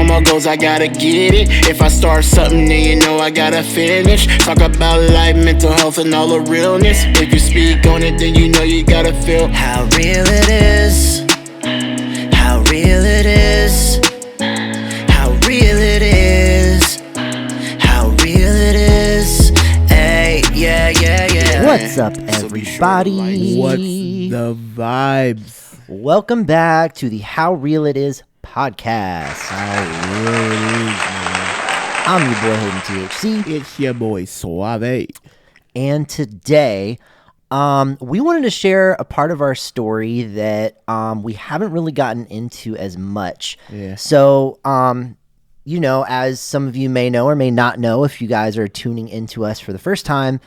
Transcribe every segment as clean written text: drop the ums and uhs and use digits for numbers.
my goals, I gotta get it. If I start something, then you know I gotta finish. Talk about life, mental health, and all the realness. If you speak on it, then you know you gotta feel how real it is. How real it is. How real it is. How real it is. Hey, yeah. What's up, everybody? What's the vibes? Welcome back to the How Real It Is podcast. How real it is, man. I'm your boy Hayden THC. It's your boy Suavee. And today, we wanted to share a part of our story that we haven't really gotten into as much. Yeah. So, you know, as some of you may know or may not know, if you guys are tuning into us for the first time,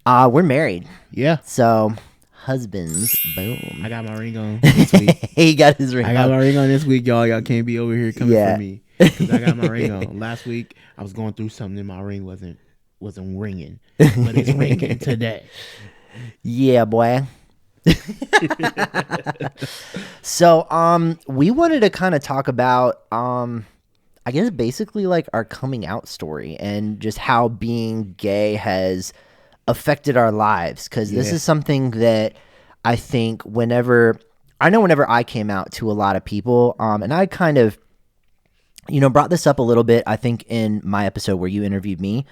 we're married. Yeah. So, husbands, boom. I got my ring on this week. He got his ring I got on. my ring on this week, y'all. Y'all can't be over here coming Yeah. for me. Because I got my ring on. Last week, I was going through something and my ring wasn't ringing. But it's ringing today. Yeah, boy. So, we wanted to kind of talk about, I guess basically like our coming out story and just how being gay has affected our lives. Because this Yeah. is something that I think whenever I came out to a lot of people, and I kind of, you know, brought this up a little bit, I think in my episode where you interviewed me.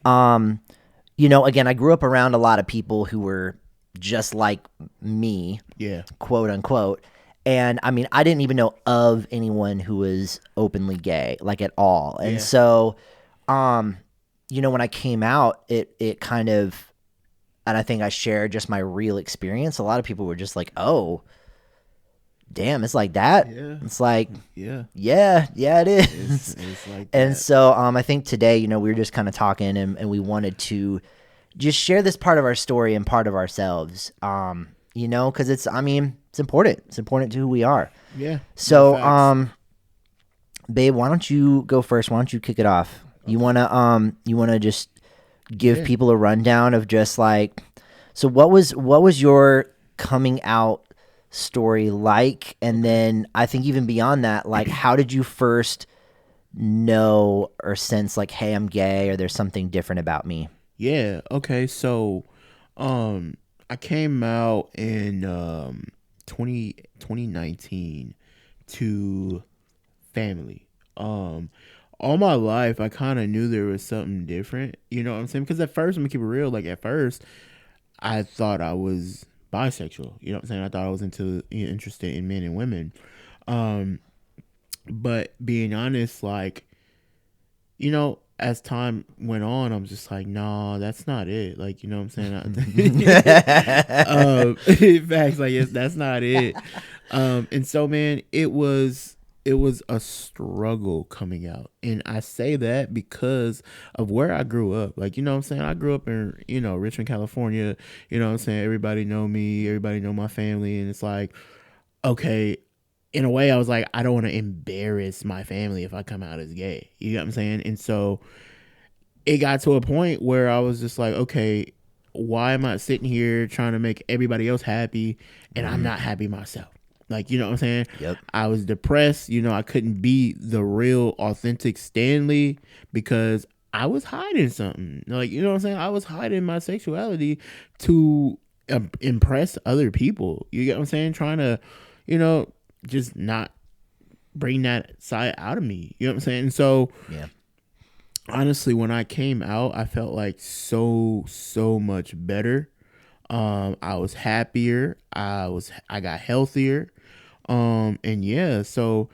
You know, again, I grew up around a lot of people who were just like me, Yeah. quote unquote. And I mean, I didn't even know of anyone who was openly gay, like at all. And Yeah. so, you know, when I came out, it kind of, and I think I shared just my real experience. A lot of people were just like, oh, damn, it's like that. Yeah. It's like, Yeah. yeah, it is. It's like And that. so I think today, you know, we were just kind of talking and we wanted to just share this part of our story and part of ourselves, you know, because it's important. It's important to who we are. Yeah. So, No facts. babe, why don't you go first? Why don't you kick it off? You wanna just give people a rundown of just like, so what was your coming out story like? And then I think even beyond that, like, how did you first know or sense like, hey, I'm gay, or there's something different about me? Yeah. Okay. So, I came out in 2019 to family. All my life, I kind of knew there was something different. You know what I'm saying? Because at first, I'm gonna keep it real. Like at first, I thought I was bisexual. You know what I'm saying? I thought I was interested in men and women. But being honest, like, you know, as time went on, I'm just like, nah, that's not it. Like, you know what I'm saying? Facts, like, that's not it. And so, man, it was a struggle coming out. And I say that because of where I grew up. Like, you know what I'm saying? I grew up in, you know, Richmond, California. You know what I'm saying? Everybody know me. Everybody know my family. And it's like, okay, in a way, I was like, I don't want to embarrass my family if I come out as gay. You know what I'm saying? And so it got to a point where I was just like, okay, why am I sitting here trying to make everybody else happy and I'm not happy myself? Like, you know what I'm saying? Yep. I was depressed. You know, I couldn't be the real, authentic Stanley because I was hiding something. Like, you know what I'm saying? I was hiding my sexuality to impress other people. You get what I'm saying? Trying to, you know, just not bring that side out of me. You know what I'm saying? And so, Yeah. honestly, when I came out, I felt like so much better. I was happier. I got healthier. And yeah, so,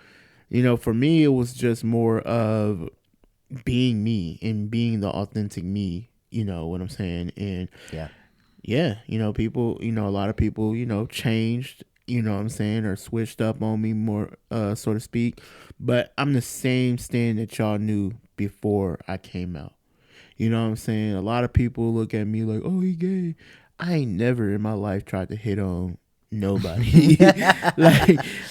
you know, for me, it was just more of being me and being the authentic me, you know what I'm saying? And yeah, you know, people, you know, a lot of people, you know, changed, you know what I'm saying, or switched up on me more, so to speak. But I'm the same Stan that y'all knew before I came out. You know what I'm saying? A lot of people look at me like, oh, he gay. I ain't never in my life tried to hit on nobody.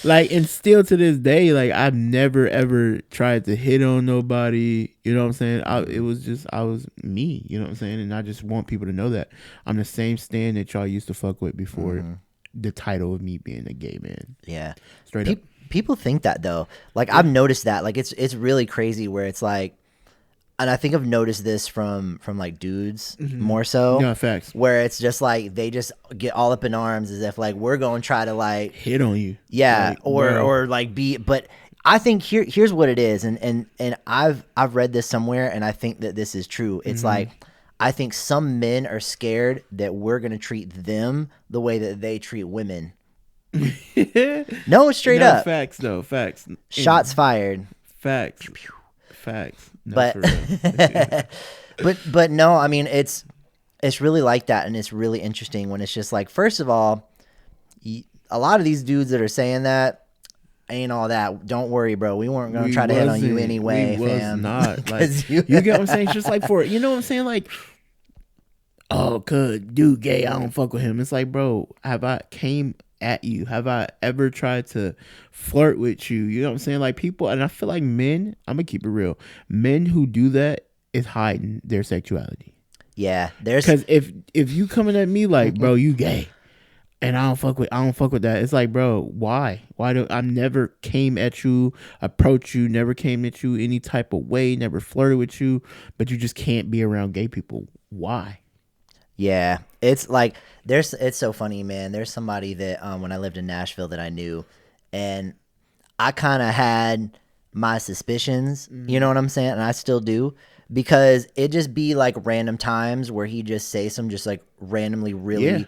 like, and still to this day, like, I've never ever tried to hit on nobody. You know what I'm saying? I was me. You know what I'm saying? And I just want people to know that I'm the same Stan that y'all used to fuck with before the title of me being a gay man. Yeah. Straight up. people think that though. Like I've noticed that. Like it's really crazy where it's like, and I think I've noticed this from like dudes more so. No, facts. Where it's just like they just get all up in arms as if like we're going to try to like hit on you. Yeah, like, or like be. But I think here's what it is, and I've read this somewhere, and I think that this is true. It's like I think some men are scared that we're gonna treat them the way that they treat women. No, straight up. Facts though. Facts. Shots fired. Facts. Facts. No, But for real. but no, I mean it's really like that, and it's really interesting when it's just like, first of all, a lot of these dudes that are saying that ain't all that. Don't worry, bro. We weren't gonna try to hit on you anyway, we fam. Was not. Like, you get what I'm saying? It's just like you know what I'm saying? Like, oh, dude gay, I don't fuck with him. It's like, bro, have I came at you? Have I ever tried to flirt with you? You know what I'm saying? Like people, and I feel like men, I'm gonna keep it real. Men who do that is hiding their sexuality. Yeah, there's because if you coming at me like, bro, you gay, and I don't fuck with that. It's like, bro, why? Why do I never came at you, approach you, never came at you any type of way, never flirted with you, but you just can't be around gay people. Why? Yeah, it's like it's so funny, man. There's somebody that when I lived in Nashville that I knew, and I kind of had my suspicions, you know what I'm saying? And I still do, because it just be like random times where he just say some just like randomly really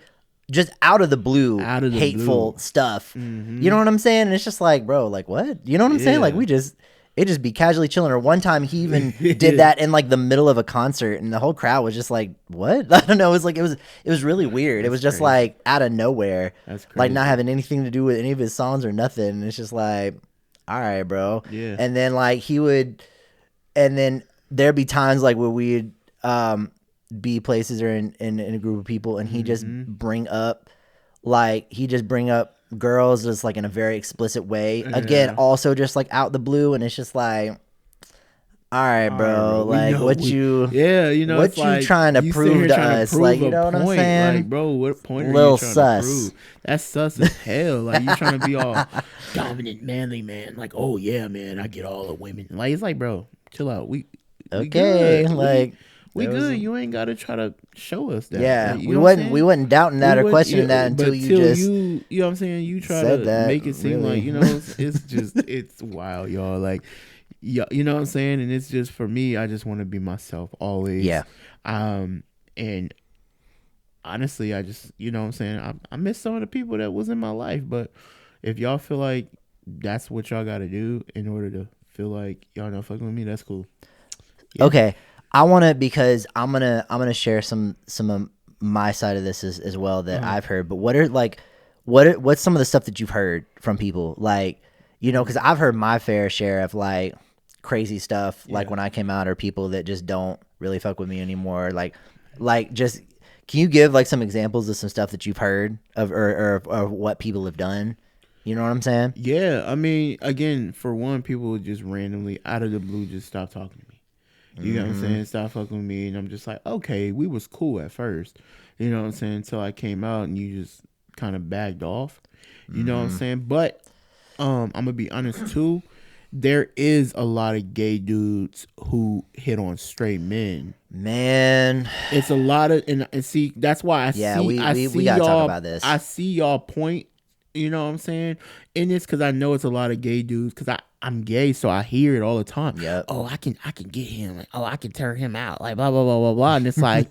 just out of the blue hateful stuff. You know what I'm saying? And it's just like, bro, like what? You know what I'm saying? Like it just be casually chilling. Or one time he even did that in like the middle of a concert, and the whole crowd was just like, what? I don't know. It was like, it was really weird. It was just like out of nowhere. That's crazy. Like not having anything to do with any of his songs or nothing. And it's just like, all right, bro. Yeah. And then like and then there'd be times like where we'd be places or in a group of people, and he just bring up girls just like in a very explicit way. Again, also just like out the blue, and it's just like, all right, bro. Like what you trying to prove to us? Like, you know what I'm saying? Like, bro, what point are Lil you trying sus. to prove? That's sus as hell. Like you trying to be all dominant, manly man. Like, oh yeah, man, I get all the women. Like it's like, bro, chill out. We okay, good. like we good. You ain't gotta try to show us that. Yeah, like, we wasn't doubting that or questioning that until you know what I'm saying, you try to make it seem like, you know, it's just it's wild, y'all. Like, yeah, you know what I'm saying? And it's just, for me, I just want to be myself always. Yeah. And honestly, I just, you know what I'm saying, I miss some of the people that was in my life, but if y'all feel like that's what y'all got to do in order to feel like y'all not fucking with me, that's cool. Yeah. Okay. I want to, because I'm gonna share some of my side of this as well that I've heard. But what's some of the stuff that you've heard from people, like, you know, because I've heard my fair share of like crazy stuff, like when I came out, or people that just don't really fuck with me anymore. Like just, can you give like some examples of some stuff that you've heard of or what people have done? You know what I'm saying? Yeah, I mean, again, for one, people would just randomly out of the blue just stop talking to me. You know what I'm saying? Stop fucking with me. And I'm just like, okay, we was cool at first. You know what I'm saying? Until I came out and you just kind of backed off. You know what I'm saying? But I'm going to be honest too. There is a lot of gay dudes who hit on straight men. Man. It's a lot of, and see, that's why we got to talk about this. I see y'all point, you know what I'm saying, in this, because I know it's a lot of gay dudes, because I'm gay, so I hear it all the time. Yep. Oh, I can get him. Like, oh, I can turn him out. Like, blah, blah, blah, blah, blah. And it's like,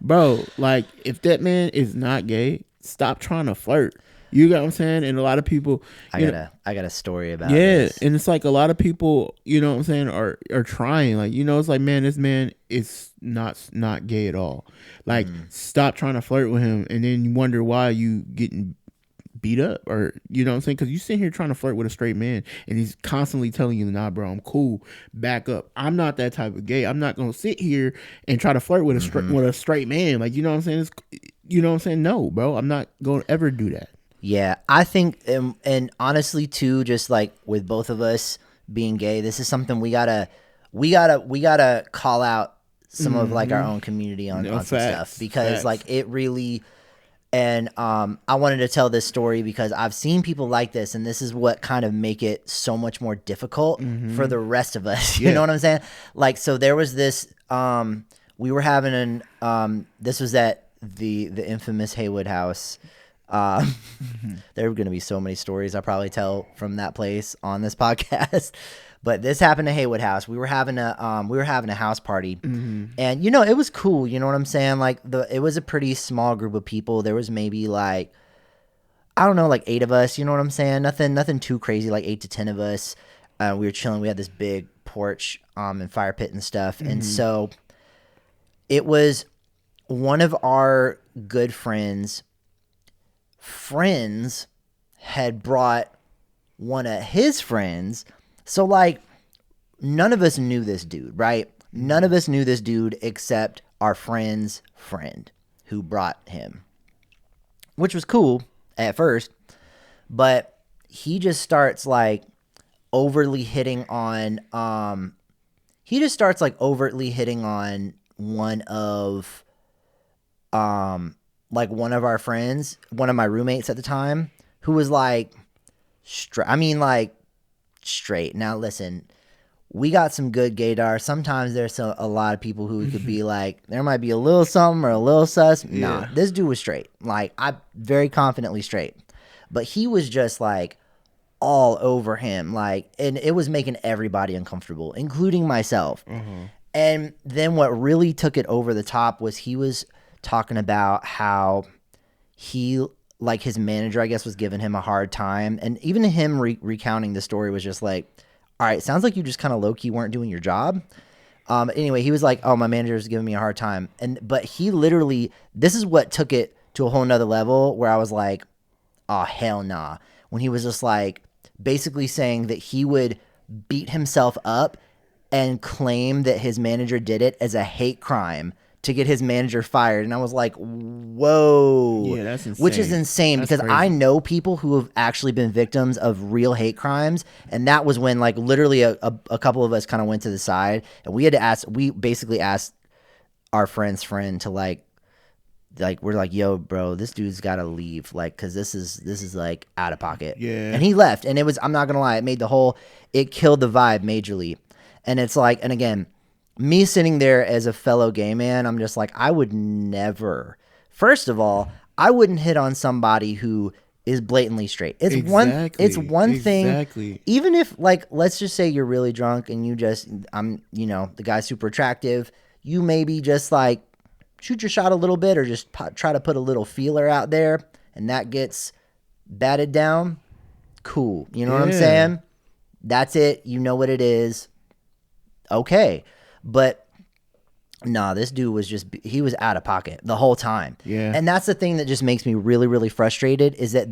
bro, like, if that man is not gay, stop trying to flirt. You got what I'm saying? And a lot of people, I got a story about this. And it's like a lot of people, you know what I'm saying, are trying. Like, you know, it's like, man, this man is not gay at all. Like, stop trying to flirt with him, and then you wonder why you getting beat up, or you know what I'm saying, because you sitting here trying to flirt with a straight man, and he's constantly telling you, nah, bro, I'm cool, back up. I'm not that type of gay. I'm not gonna sit here and try to flirt with a straight man. Like, you know what I'm saying? You know what I'm saying? No, bro, I'm not gonna ever do that. Yeah, I think, and honestly too, just like with both of us being gay, this is something we gotta call out some of like our own community on some stuff, because like it really, And I wanted to tell this story because I've seen people like this, and this is what kind of make it so much more difficult for the rest of us. You know what I'm saying? Like, so there was this. We were having this was at the infamous Haywood House. There are going to be so many stories I'll probably tell from that place on this podcast. But this happened to Haywood House. We were having a house party, and it was cool. You know what I'm saying? Like it was a pretty small group of people. There was maybe like, I don't know, like 8 of us. You know what I'm saying? Nothing too crazy. Like 8 to 10 of us. We were chilling. We had this big porch, and fire pit and stuff. And so it was one of our good friends had brought one of his friends. So, like, none of us knew this dude, right? None of us knew this dude except our friend's friend who brought him, which was cool at first. But he just starts, like, overtly hitting on one of our friends, one of my roommates at the time, who was, like, straight. Now listen, we got some good gaydar. Sometimes there's a lot of people who could be like, there might be a little something or a little sus. Nah, this dude was straight. Like, I very confidently straight. But he was just like all over him. Like, and it was making everybody uncomfortable, including myself. And then what really took it over the top was he was talking about how like his manager, I guess, was giving him a hard time. And even him recounting the story was just like, all right, sounds like you just kind of low-key weren't doing your job. Anyway, he was like, oh, my manager is giving me a hard time. But he literally, this is what took it to a whole nother level where I was like, oh, hell nah. When he was just like basically saying that he would beat himself up and claim that his manager did it as a hate crime to get his manager fired. And I was like, whoa. Yeah, that's insane. Which is insane because crazy. I know people who have actually been victims of real hate crimes. And that was when, like, literally a couple of us kind of went to the side and we basically asked our friend's friend to like, we're like, yo, bro, this dude's got to leave. Like, cause this is like out of pocket. Yeah. And he left, and I'm not going to lie, it killed the vibe majorly. And it's like, and again, me sitting there as a fellow gay man, I'm just like, I would never. First of all, I wouldn't hit on somebody who is blatantly straight. It's one thing. Even if, like, let's just say you're really drunk and the guy's super attractive. You maybe just like shoot your shot a little bit or just try to put a little feeler out there, and that gets batted down. Cool. You know what I'm saying? That's it. You know what it is. Okay. But nah, this dude he was out of pocket the whole time. Yeah. And that's the thing that just makes me really, really frustrated is that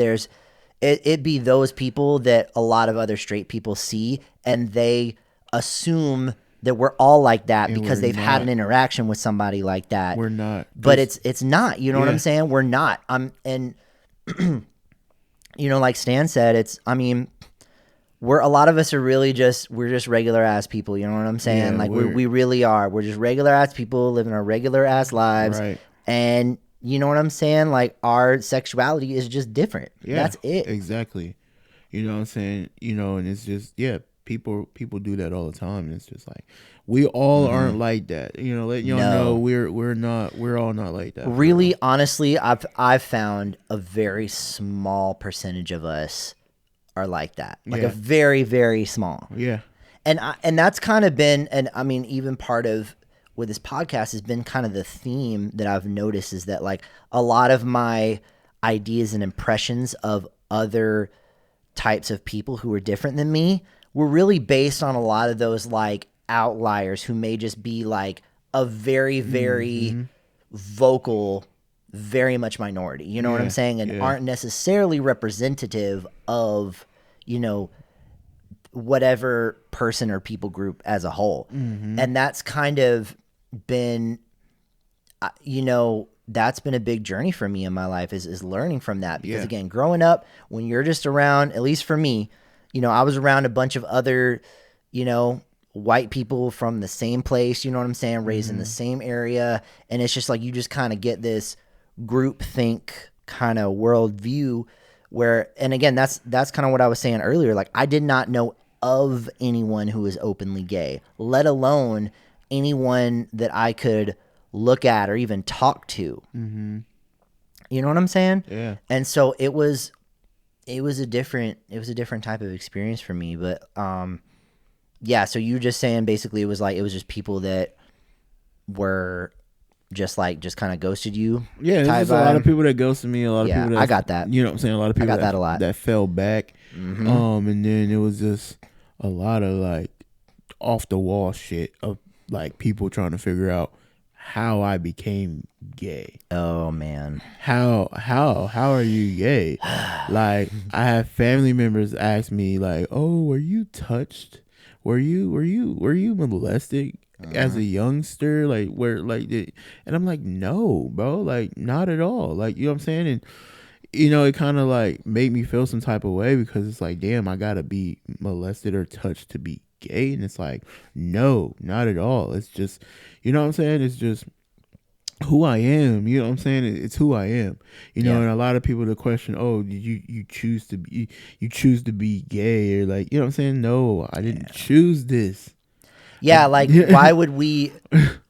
it be those people that a lot of other straight people see, and they assume that we're all like that because they've had an interaction with somebody like that. We're not. But it's not, you know what I'm saying? We're not. And like Stan said, a lot of us are really we're just regular ass people, you know what I'm saying? Yeah, like we really are. We're just regular ass people living our regular ass lives. Right. And you know what I'm saying? Like, our sexuality is just different. Yeah, that's it. Exactly. You know what I'm saying? And it's just, people do that all the time. And it's just like, we all aren't like that. Let y'all know we're all not like that. Really, honestly, I've found a very small percentage of us are like that. Like a very, very small. Yeah. And that's kind of been, and I mean, even part of with this podcast has been kind of the theme that I've noticed is that, like, a lot of my ideas and impressions of other types of people who are different than me were really based on a lot of those, like, outliers who may just be like a very, very vocal, very much minority. You know what I'm saying? And aren't necessarily representative of, whatever person or people group as a whole. And that's kind of been, that's been a big journey for me in my life is learning from that. Because again, growing up, when you're just around, at least for me, I was around a bunch of other, white people from the same place, you know what I'm saying? Raised in the same area. And it's just like, you just kind of get this group think kind of worldview where, and again, that's kind of what I was saying earlier. Like, I did not know of anyone who was openly gay, let alone anyone that I could look at or even talk to. Mm-hmm. You know what I'm saying? Yeah. And so it was a different type of experience for me. But yeah, so you were just saying basically it was just people that were just kind of ghosted you. Yeah, there's just a lot of people that ghosted me, a lot of people that I got that. You know what I'm saying? A lot of people I got that a lot. That fell back. Mm-hmm. And then it was just a lot of like off the wall shit of like people trying to figure out how I became gay. Oh man. How are you gay? Like, I have family members ask me like, "Oh, were you touched? Were you molested as a youngster? Like, where like the," and I'm like, "No, bro. Like, not at all." Like, you know what I'm saying? And you know, it kind of like made me feel some type of way because it's like, damn, I gotta be molested or touched to be gay. And it's like, no, not at all. It's just, you know what I'm saying? It's just who I am. You know what I'm saying? It's who I am. You know, and a lot of people the question, oh, did you choose to be gay, or like, you know what I'm saying? No, I didn't choose this. Yeah, like why would we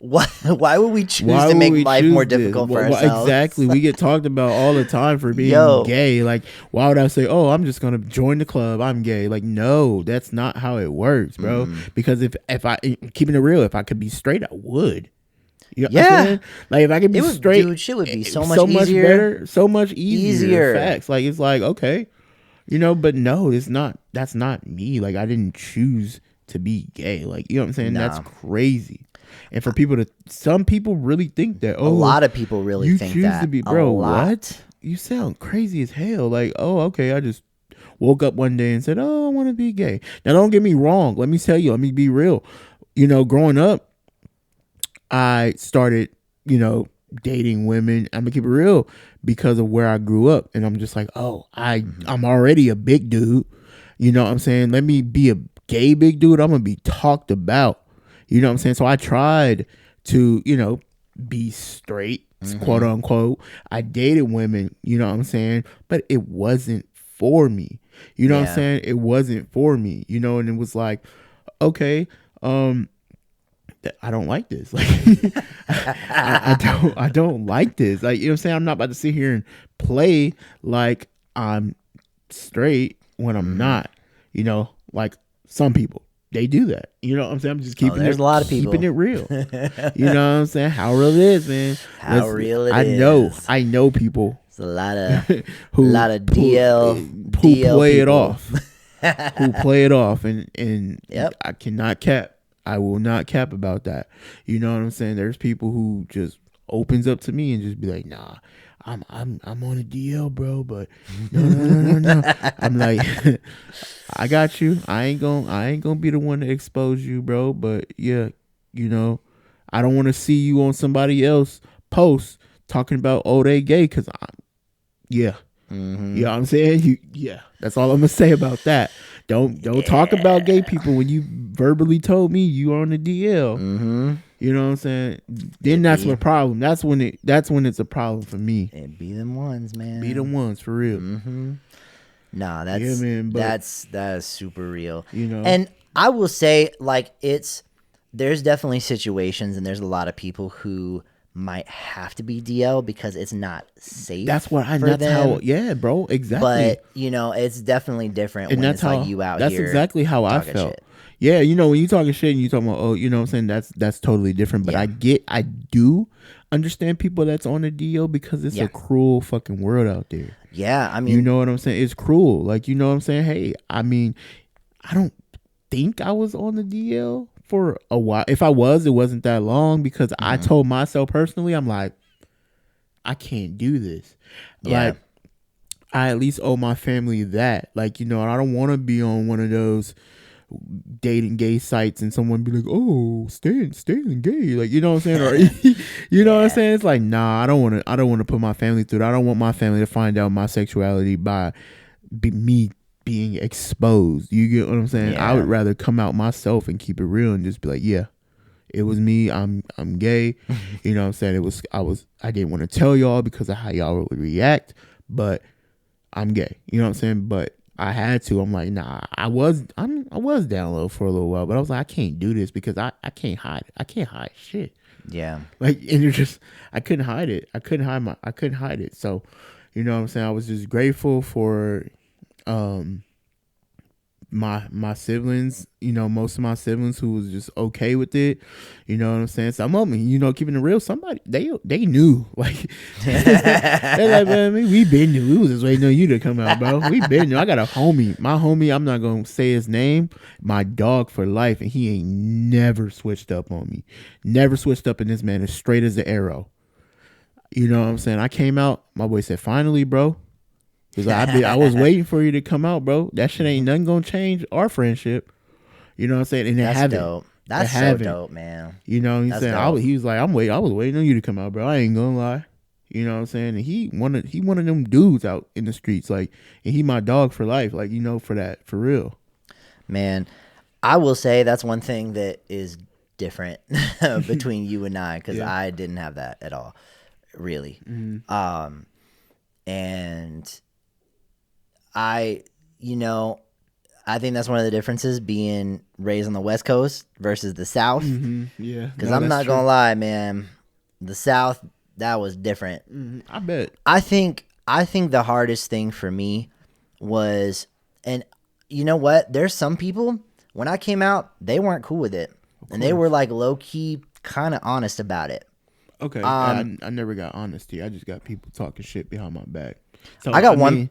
choose to make life more difficult for ourselves? Exactly. We get talked about all the time for being gay. Like, why would I say, "Oh, I'm just gonna join the club, I'm gay"? Like, no, that's not how it works, bro. Because if I, keeping it real, if I could be straight, I would. You know what I'm saying? Like, if I could be straight, dude, shit would be so much easier. Better, so much easier. Facts. Like, it's like, okay, you know, but no, it's not. That's not me. Like, I didn't choose to be gay. Like, you know what I'm saying? Nah. That's crazy. And for people some people really think that. Oh, a lot of people really think that. You choose to be, bro. What? You sound crazy as hell. Like, oh, okay, I just woke up one day and said, oh, I want to be gay. Now, don't get me wrong. Let me tell you. Let me be real. You know, growing up, I started, you know, dating women. I'm gonna keep it real because of where I grew up, and I'm just like, oh, I'm already a big dude. You know what I'm saying? Let me be a gay big dude. I'm gonna be talked about. You know what I'm saying? So I tried to, you know, be straight, quote unquote. I dated women, you know what I'm saying? But it wasn't for me. You know what I'm saying? It wasn't for me, you know, and it was like, okay, I don't like this. Like, I don't like this. Like, you know what I'm saying? I'm not about to sit here and play like I'm straight when I'm not, you know, like some people. They do that. You know what I'm saying? I'm just keeping there's a lot of people keeping it real. You know what I'm saying? How real it is, man. Real it is. I know people. It's a lot of DL who play people. It off. Who play it off, and I cannot cap. I will not cap about that. You know what I'm saying? There's people who just opens up to me and just be like, nah, I'm on a DL, bro, but no. I'm like, I got you. I ain't gonna be the one to expose you, bro. But yeah, you know, I don't want to see you on somebody else post talking about, oh, they gay, because you know what I'm saying? That's all I'm gonna say about that. Don't talk about gay people when you verbally told me you are on the DL. You know what I'm saying? Then that's my problem. That's when it's a problem for me. It be them ones, man. Be them ones for real. Nah, that is super real. You know, and I will say, like, there's definitely situations, and there's a lot of people who might have to be DL because it's not safe. That's what how. Yeah, bro. Exactly. But you know, it's definitely different when it's like you out here. That's exactly how I felt. Shit. Yeah, you know, when you talking shit and you talking about, oh, you know what I'm saying, that's totally different. But I do understand people that's on the DL because it's a cruel fucking world out there. Yeah, I mean, you know what I'm saying? It's cruel. Like, you know what I'm saying? Hey, I mean, I don't think I was on the DL for a while. If I was, it wasn't that long because I told myself personally, I'm like, I can't do this. Yeah. Like, I at least owe my family that. Like, you know, I don't want to be on one of those dating gay sites and someone be like, oh, staying gay, like, you know what I'm saying, or you know what I'm saying? It's like, nah, I don't want to put my family through that. I don't want my family to find out my sexuality by me being exposed. You get what I'm saying? I would rather come out myself and keep it real and just be like, yeah, It was me. I'm gay. You know what I'm saying? I didn't want to tell y'all because of how y'all would react, but I'm gay. You know what I'm saying? But I had to. I'm like, nah, I was down low for a little while, but I was like, I can't do this because I can't hide it. I can't hide shit. Yeah. Like, and you're just, I couldn't hide it. I couldn't hide it. So, you know what I'm saying? I was just grateful for, my siblings, you know, most of my siblings who was just okay with it. You know what I'm saying? Some of them, you know, keeping it real, somebody, they knew. Like, they're like, man, we been knew. We was just waiting on you to come out, bro. We been knew. I got a homie. My homie, I'm not going to say his name, my dog for life, and he ain't never switched up on me. Never switched up, and this man is straight as an arrow. You know what I'm saying? I came out, my boy said, finally, bro. Because I was waiting for you to come out, bro. That shit ain't nothing gonna change our friendship. You know what I'm saying? And that's dope. That's so dope, man. You know what I'm saying? He was like, I was waiting on you to come out, bro. I ain't gonna lie. You know what I'm saying? And he one of them dudes out in the streets, like, and he my dog for life, like, you know, for real. Man, I will say that's one thing that is different between you and I, because I didn't have that at all, really. Mm-hmm. And I think that's one of the differences being raised on the West Coast versus the South. Mm-hmm. Yeah. Because I'm not going to lie, man. The South, that was different. Mm-hmm. I bet. I think the hardest thing for me was, and you know what? There's some people, when I came out, they weren't cool with it. And they were like low-key kind of honest about it. Okay. I never got honesty. I just got people talking shit behind my back. So, I got one.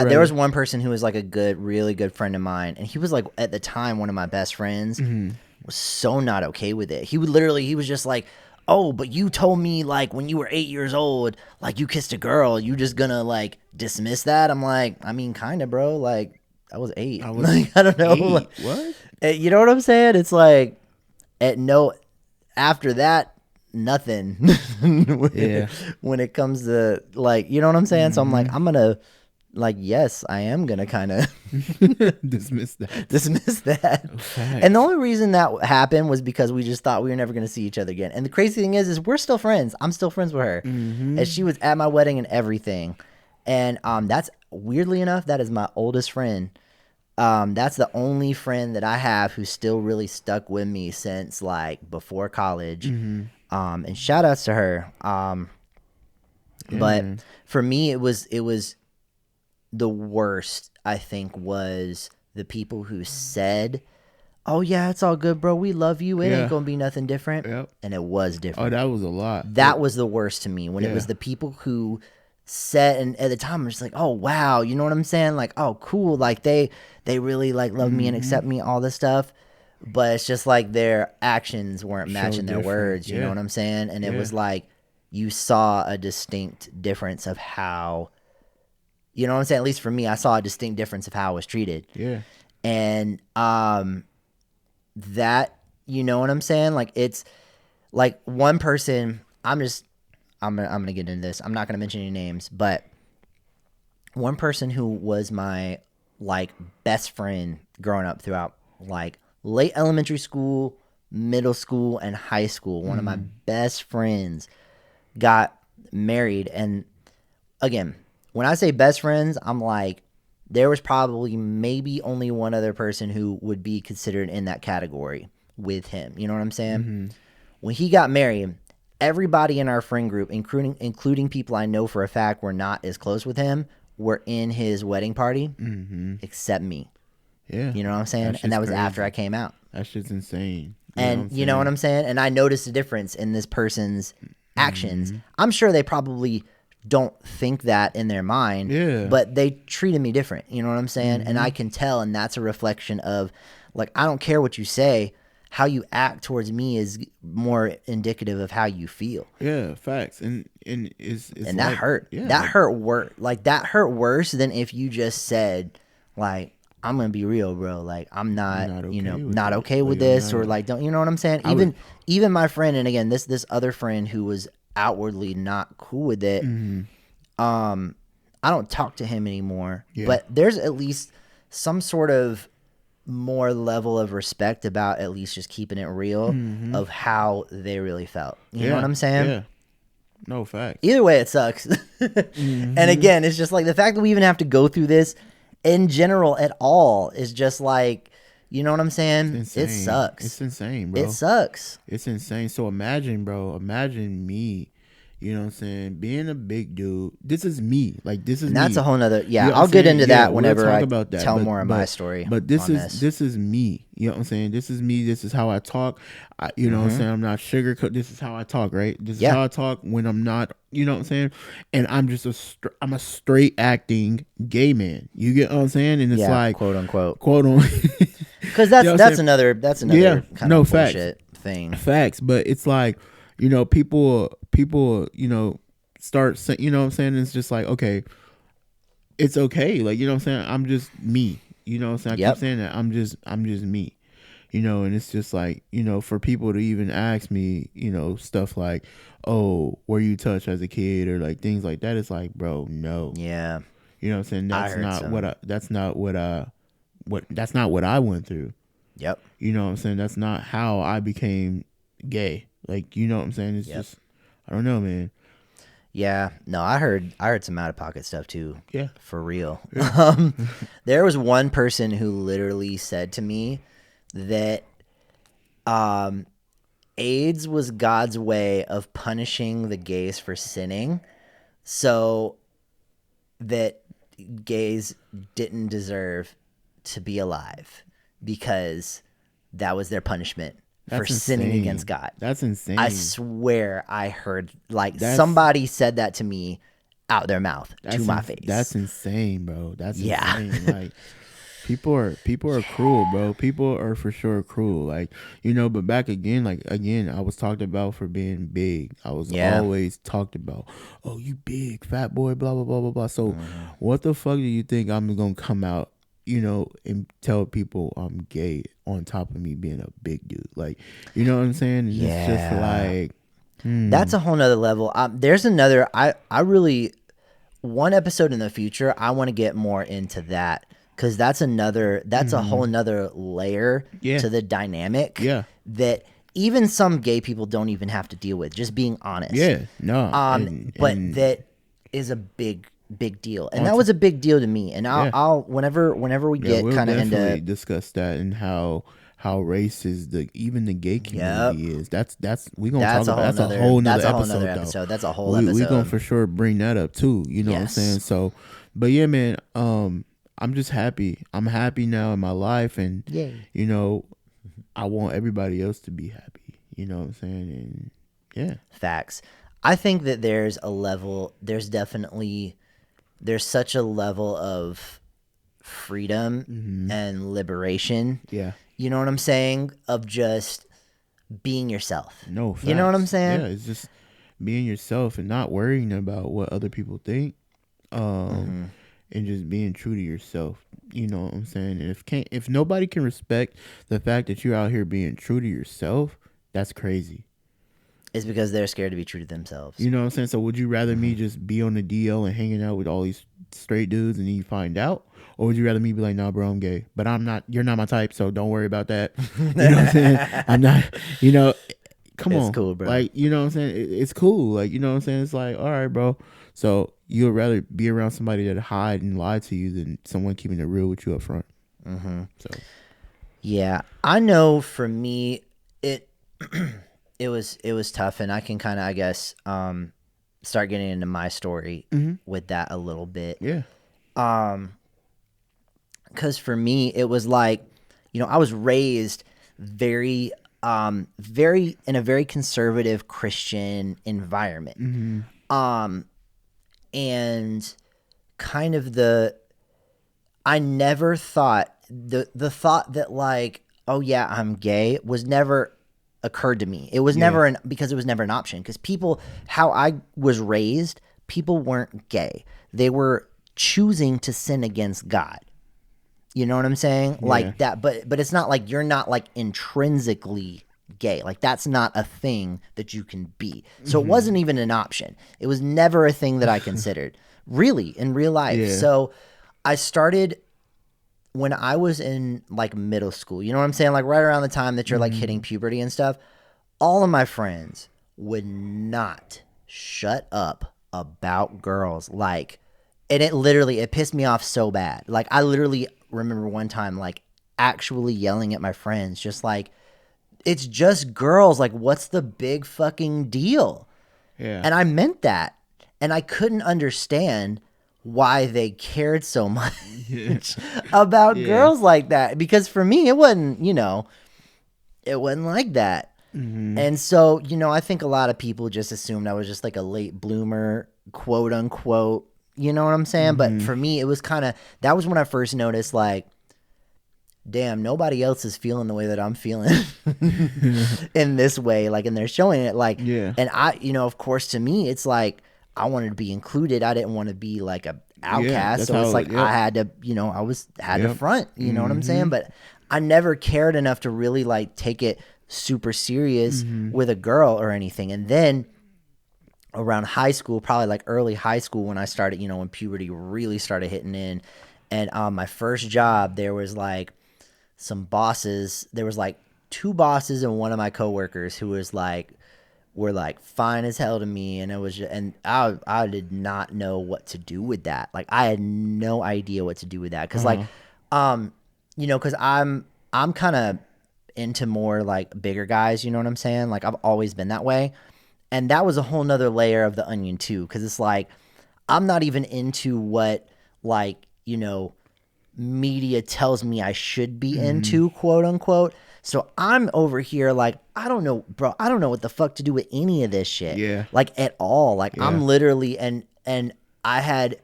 There was one person who was like really good friend of mine, and he was like at the time one of my best friends. Mm-hmm. Was so not okay with it. He was just like, "Oh, but you told me like when you were 8 years old, like you kissed a girl. You just gonna like dismiss that?" I'm like, I mean, kind of, bro. Like I was 8. I don't know. 8? Like, what? You know what I'm saying? It's like after that. Nothing when it comes to like, you know what I'm saying? So I'm like, I'm gonna like, yes, I am gonna kind of dismiss that. Okay. And the only reason that happened was because we just thought we were never gonna see each other again. And the crazy thing is we're still friends. I'm still friends with her, and she was at my wedding and everything. And that's weirdly enough, that is my oldest friend. That's the only friend that I have who's still really stuck with me since like before college. And shout outs to her. But for me, it was the worst, I think, was the people who said, "Oh yeah, it's all good, bro. We love you. It ain't gonna be nothing different." Yep. And it was different. Oh, that was a lot. That was the worst to me when it was the people who said, and at the time I'm just like, "Oh wow," you know what I'm saying? Like, "Oh cool," like they really like love me and accept me, all this stuff. But it's just like their actions weren't matching their words, you know what I'm saying? And it was like you saw a distinct difference of how, you know what I'm saying? At least for me, I saw a distinct difference of how I was treated. Yeah. And that, you know what I'm saying? Like it's like one person, I'm gonna get into this. I'm not gonna mention any names, but one person who was my like best friend growing up throughout like late elementary school, middle school, and high school. One of my best friends got married. And again, when I say best friends, I'm like, there was probably maybe only one other person who would be considered in that category with him. You know what I'm saying? Mm-hmm. When he got married, everybody in our friend group, including people I know for a fact were not as close with him, were in his wedding party, except me. Yeah. You know what I'm saying? And that was crazy. After I came out. That shit's insane. You know what I'm saying? And I noticed a difference in this person's actions. I'm sure they probably don't think that in their mind, but they treated me different. You know what I'm saying? And I can tell, and that's a reflection of, like, I don't care what you say. How you act towards me is more indicative of how you feel. Yeah, facts. And it's and that like, hurt. Yeah, that hurt worse. Like, that hurt worse than if you just said, like, I'm gonna be real, bro. Like, I'm not okay, not okay with this, or like, don't, you know what I'm saying? Even my friend, and again, this other friend who was outwardly not cool with it. I don't talk to him anymore. Yeah. But there's at least some sort of more level of respect about at least just keeping it real of how they really felt. You know what I'm saying? Yeah. No facts. Either way, it sucks. And again, it's just like the fact that we even have to go through this in general at all is just like, you know what I'm saying? It sucks. It's insane, bro. It sucks. It's insane. So imagine, bro. Imagine me. You know what I'm saying? Being a big dude. This is me. Like this is And that's me. a whole nother. Yeah, You know what I'll I'm get saying? into Yeah, that we'll whenever talk I about that. tell But- more of my story. But this on this is me. You know what I'm saying? This is me. This is how I talk. You know what I'm saying? I'm not sugarcoat. This is how I talk, right? This is how I talk when I'm not. You know what I'm saying? And I'm just I'm a straight acting gay man. You get what I'm saying? And it's like quote unquote. Because That's another kind of facts. bullshit thing. Facts, but it's like, you know, people, you know, start saying, you know what I'm saying? It's just like, okay, it's okay. Like, you know what I'm saying? I'm just me. You know what I'm saying? I keep saying that. I'm just me. You know, and it's just like, you know, for people to even ask me, you know, stuff like, oh, were you touched as a kid or like things like that? It's like, bro, no. Yeah. You know what I'm saying? That's not what I went through. Yep. You know what I'm saying? That's not how I became gay. Like, you know what I'm saying? It's just, I don't know, man. Yeah. No, I heard some out of pocket stuff too. Yeah. For real. There was one person who literally said to me that AIDS was God's way of punishing the gays for sinning, so that gays didn't deserve to be alive because that was their punishment for sinning against God. That's insane. I swear I heard somebody said that to me out their mouth to my face. That's insane, bro. That's insane. Like people are cruel, bro. People are for sure cruel. Like, you know, but back again, I was talked about for being big. I was always talked about, oh, you big fat boy, blah blah blah blah blah. So what the fuck do you think I'm gonna come out, you know, and tell people I'm gay on top of me being a big dude? Like, you know what I'm saying? And it's just like that's a whole nother level. There's another I really one episode in the future I want to get more into that. Because that's a whole nother layer to the dynamic that even some gay people don't even have to deal with, just being honest. Yeah, no. But that is a big deal. And that was a big deal to me. And I'll whenever we get kind of into discuss that and how racist even the gay community is. That's we gonna talk about. That's a whole nother episode. That's a whole episode. We gonna for sure bring that up too. You know what I'm saying? So, but yeah, man. I'm just happy. I'm happy now in my life, and you know, I want everybody else to be happy. You know what I'm saying? And facts. I think that there's such a level of freedom and liberation. Yeah. You know what I'm saying? Of just being yourself. No, facts. You know what I'm saying? Yeah, it's just being yourself and not worrying about what other people think. And just being true to yourself. You know what I'm saying? And if nobody can respect the fact that you're out here being true to yourself, that's crazy. It's because they're scared to be true to themselves. You know what I'm saying? So would you rather me just be on the DL and hanging out with all these straight dudes and then you find out? Or would you rather me be like, nah, bro, I'm gay, but you're not my type, so don't worry about that. You know what I'm saying? I'm not, you know, come on. It's cool, bro. Like, you know what I'm saying? It's cool. Like, you know what I'm saying? It's like, all right, bro. So you'd rather be around somebody that hide and lie to you than someone keeping it real with you up front. So, yeah, I know for me, it was tough, and I can kind of, I guess, start getting into my story with that a little bit. Yeah. Because for me, it was like, you know, I was raised very in a very conservative Christian environment. And kind of I never thought the thought that like, oh yeah, I'm gay was never occurred to me. It was never because it was never an option. Because how I was raised, people weren't gay. They were choosing to sin against God. You know what I'm saying? Like that, but it's not like you're not like intrinsically gay. Like that's not a thing that you can be. So it wasn't even an option. It was never a thing that I considered really in real life. So I started when I was in like middle school, you know what I'm saying? Like right around the time that you're like hitting puberty and stuff, all of my friends would not shut up about girls. Like, and it pissed me off so bad. Like I literally remember one time like actually yelling at my friends, just like, it's just girls. Like, what's the big fucking deal? Yeah. And I meant that. And I couldn't understand why they cared so much about girls like that. Because for me, it wasn't, it wasn't like that. And so, I think a lot of people just assumed I was just like a late bloomer, quote unquote. You know what I'm saying? But for me, it was that was when I first noticed, like, damn, nobody else is feeling the way that I'm feeling in this way. Like, and they're showing it, like, and I, of course, to me, it's like, I wanted to be included. I didn't want to be like a outcast. So it's like, I had to, had to front, you know what I'm saying? But I never cared enough to really like take it super serious with a girl or anything. And then around high school, probably like early high school, when I started, when puberty really started hitting in, and my first job, there was like some bosses. There was like two bosses and one of my coworkers who was like, were like fine as hell to me, and it was just, and I did not know what to do with that. Like I had no idea what to do with that, because like because I'm kind of into more like bigger guys, you know what I'm saying? Like I've always been that way. And that was a whole nother layer of the onion too, because it's like I'm not even into what like media tells me I should be into, quote unquote. So I'm over here like, I don't know, bro. I don't know what the fuck to do with any of this shit. Yeah. Like at all. Like I'm literally, and I had,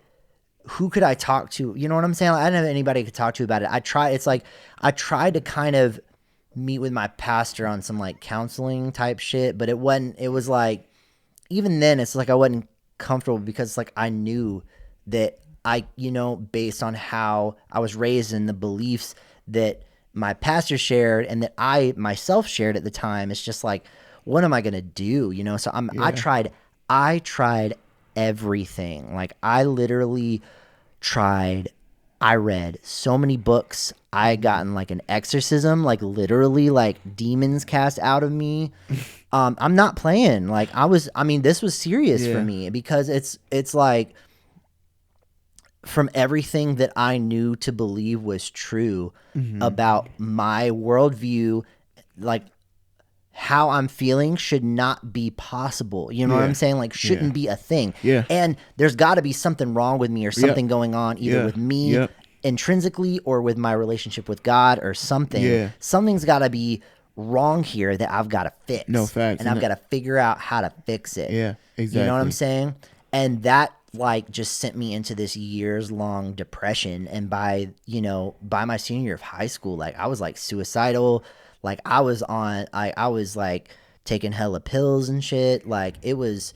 who could I talk to? You know what I'm saying? Like, I didn't have anybody to talk to about it. I tried to kind of meet with my pastor on some like counseling type shit, but it was like, even then it's like I wasn't comfortable, because it's like I knew that I, based on how I was raised and the beliefs that my pastor shared and that I myself shared at the time, it's just like, what am I going to do? So I tried everything. Like I literally tried, I read so many books. I gotten like an exorcism, like literally like demons cast out of me. I'm not playing. Like this was serious for me, because it's like, from everything that I knew to believe was true about my worldview, like how I'm feeling should not be possible. You know what I'm saying? Like shouldn't be a thing. Yeah. And there's got to be something wrong with me, or something going on either with me intrinsically or with my relationship with God or something. Yeah. Something's got to be wrong here that I've got to fix. No, facts. And I've got to figure out how to fix it. Yeah, exactly. You know what I'm saying? And that like just sent me into this years long depression. And by my senior year of high school, like I was like suicidal. Like I was like taking hella pills and shit. Like it was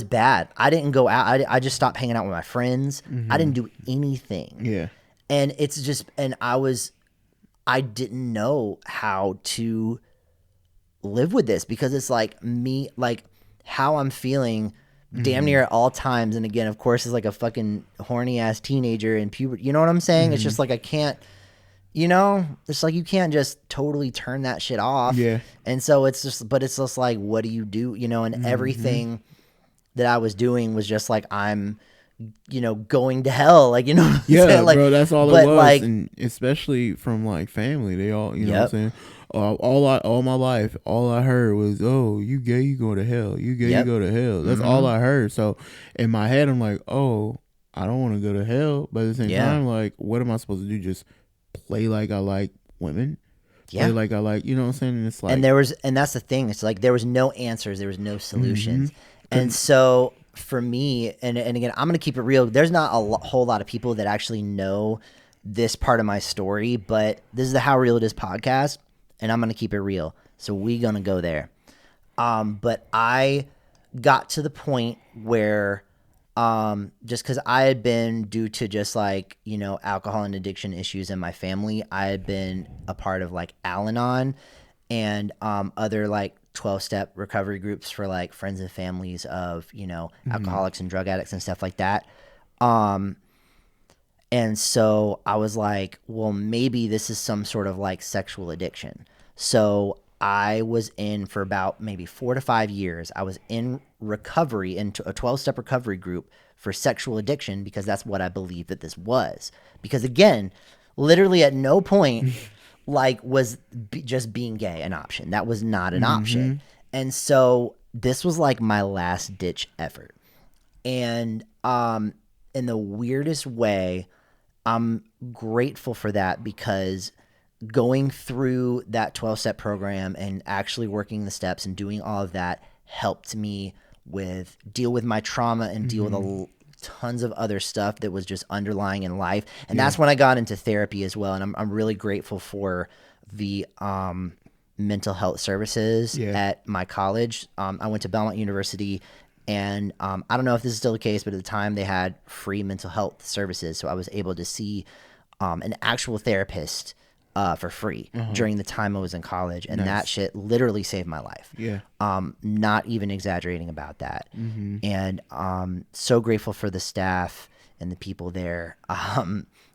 bad. I didn't go out. I just stopped hanging out with my friends. I didn't do anything. Yeah. And it's just, and I didn't know how to live with this, because it's like me, like how I'm feeling damn near at all times. And again, of course, it's like a fucking horny ass teenager in puberty. You know what I'm saying? It's just like, I can't, it's like, you can't just totally turn that shit off. Yeah. And so it's just like, what do you do? And everything that I was doing was just like, I'm, going to hell. Like, what I'm saying? Like, bro, that's all it was. Like, and especially from like family, they all, you know what I'm saying? All my life, all I heard was, "Oh, you gay, you go to hell. You gay, you go to hell." That's all I heard. So in my head, I'm like, "Oh, I don't want to go to hell." But at the same time, like, what am I supposed to do? Just play like I like women? Play like I like, you know what I'm saying? And it's like, and that's the thing. It's like there was no answers, there was no solutions, and so for me, and again, I'm gonna keep it real. There's not a whole lot of people that actually know this part of my story, but this is the How Real It Is podcast. And I'm going to keep it real. So we're going to go there. But I got to the point where just because I had been, due to just like, alcohol and addiction issues in my family, I had been a part of like Al-Anon and other like 12-step recovery groups for like friends and families of, alcoholics and drug addicts and stuff like that. And so I was like, well, maybe this is some sort of like sexual addiction. So I was in for about maybe 4 to 5 years. I was in recovery, into a 12-step recovery group for sexual addiction, because that's what I believed that this was. Because again, literally at no point like was just being gay an option. That was not an option. And so this was like my last ditch effort. And in the weirdest way, I'm grateful for that, because going through that 12-step program and actually working the steps and doing all of that helped me deal with my trauma and deal with tons of other stuff that was just underlying in life. And that's when I got into therapy as well. And I'm really grateful for the mental health services at my college. I went to Belmont University, and I don't know if this is still the case, but at the time they had free mental health services. So I was able to see an actual therapist for free during the time I was in college. And that shit literally saved my life. Yeah. Not even exaggerating about that. And so grateful for the staff and the people there,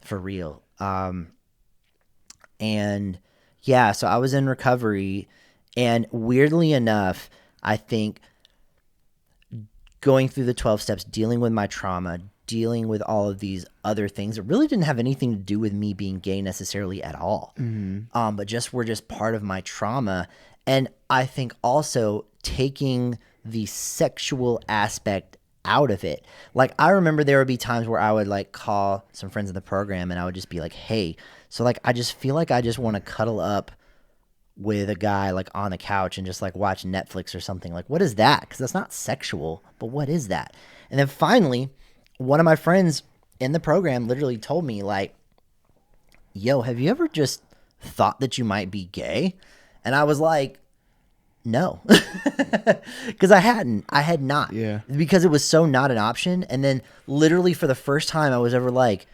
for real. And yeah, so I was in recovery, and weirdly enough, I think going through the 12 steps, dealing with my trauma, dealing with all of these other things that really didn't have anything to do with me being gay necessarily at all. But just were just part of my trauma. And I think also taking the sexual aspect out of it. Like, I remember there would be times where I would like call some friends in the program, and I would just be like, hey, so like, I just feel like I just want to cuddle up with a guy like on the couch and just like watch Netflix or something. Like, what is that? Because that's not sexual, but what is that? And then finally, one of my friends in the program literally told me, like, yo, have you ever just thought that you might be gay? And I was like, no, because I had not, because it was so not an option. And then literally for the first time I was ever like,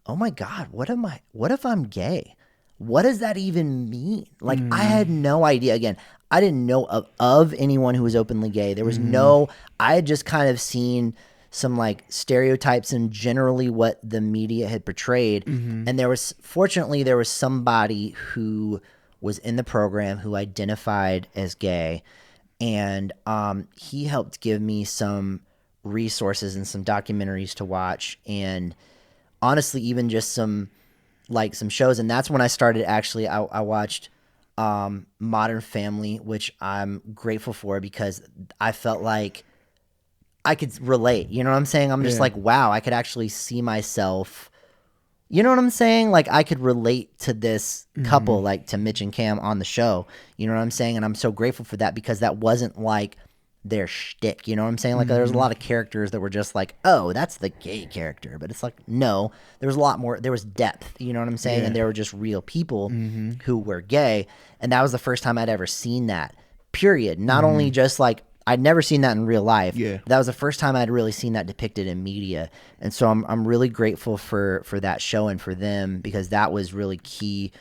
oh my God, what if I'm gay? What does that even mean? Like, I had no idea. Again, I didn't know of anyone who was openly gay. There was I had just kind of seen some like stereotypes and generally what the media had portrayed. And fortunately, there was somebody who was in the program who identified as gay. And he helped give me some resources and some documentaries to watch. And honestly, even just some shows. And that's when I started actually, I watched Modern Family, which I'm grateful for, because I felt like I could relate. You know what I'm saying? I'm just like, wow, I could actually see myself. You know what I'm saying? Like, I could relate to this couple, like to Mitch and Cam on the show. You know what I'm saying? And I'm so grateful for that, because that wasn't like their shtick. You know what I'm saying? Like, there's a lot of characters that were just like, oh, that's the gay character. But it's like, no, there was a lot more. There was depth. You know what I'm saying? And there were just real people who were gay. And that was the first time I'd ever seen that, period. Not only just like, I'd never seen that in real life. That was the first time I'd really seen that depicted in media. And so I'm really grateful for that show and for them, because that was really key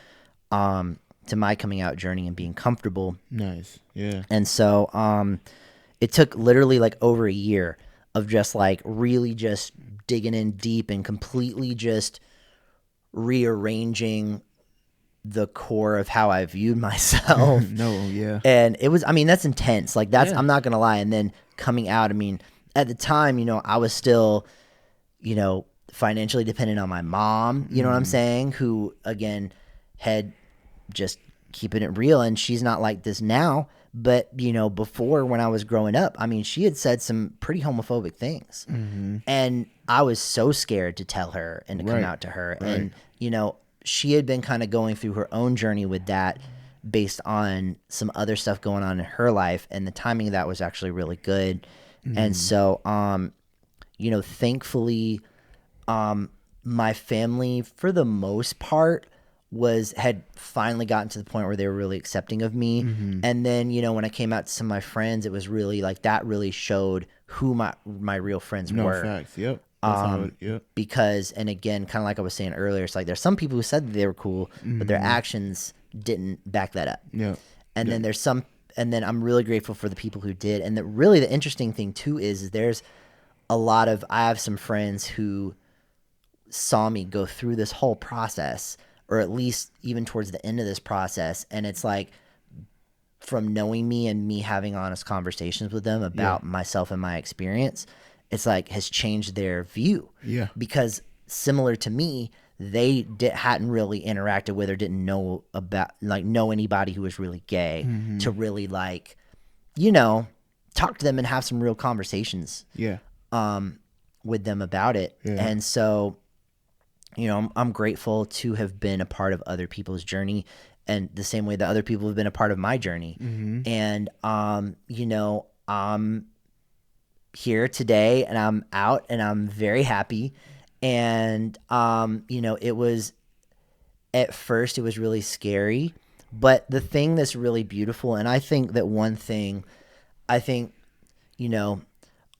to my coming out journey and being comfortable. Nice. Yeah. And so it took literally like over a year of just like really just digging in deep and completely just rearranging the core of how I viewed myself. And it was, I mean, that's intense. Like, that's, I'm not going to lie. And then coming out, I mean, at the time, you know, I was still, you know, financially dependent on my mom, you know what I'm saying? Who, again, had just keeping it real. And she's not like this now. But, you know, before, when I was growing up, I mean, she had said some pretty homophobic things. And I was so scared to tell her and to come out to her. And, you know, she had been kind of going through her own journey with that based on some other stuff going on in her life. And the timing of that was actually really good. And so, you know, thankfully, my family, for the most part, had finally gotten to the point where they were really accepting of me. And then, you know, when I came out to some of my friends, it was really like, that really showed who my real friends were. Facts. Yep. Because, and again, kind of like I was saying earlier, it's like there's some people who said that they were cool, but their actions didn't back that up. And then there's some, and then I'm really grateful for the people who did. And really the interesting thing too is there's a lot of, I have some friends who saw me go through this whole process, or at least even towards the end of this process. And it's like, from knowing me and me having honest conversations with them about myself and my experience, it's like has changed their view. Yeah. Because similar to me, they hadn't really interacted with or didn't know about, like, know anybody who was really gay to really, like, you know, talk to them and have some real conversations with them about it. Yeah. And so, you know, I'm grateful to have been a part of other people's journey, and the same way that other people have been a part of my journey. And, you know, I'm here today and I'm out and I'm very happy. And, you know, at first it was really scary, but the thing that's really beautiful, and I think that you know,